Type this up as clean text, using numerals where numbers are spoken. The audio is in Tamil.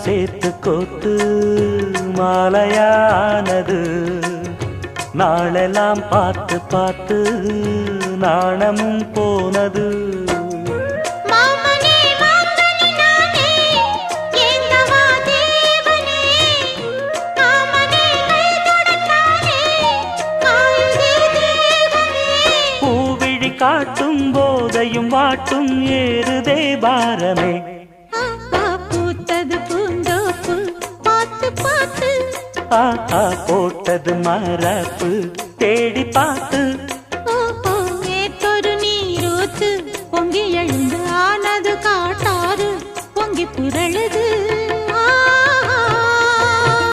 சேர்த்து கோத்து மாலையானது. நாளெல்லாம் பார்த்து பார்த்து நாணமும் போனது. பூவிழி காட்டும் போதையும் வாட்டும் ஏறுதே பாரமே. பூத்தது பூந்தோப்பு பார்த்து பார்த்து போட்டது மரப்பு தேடி பார்த்து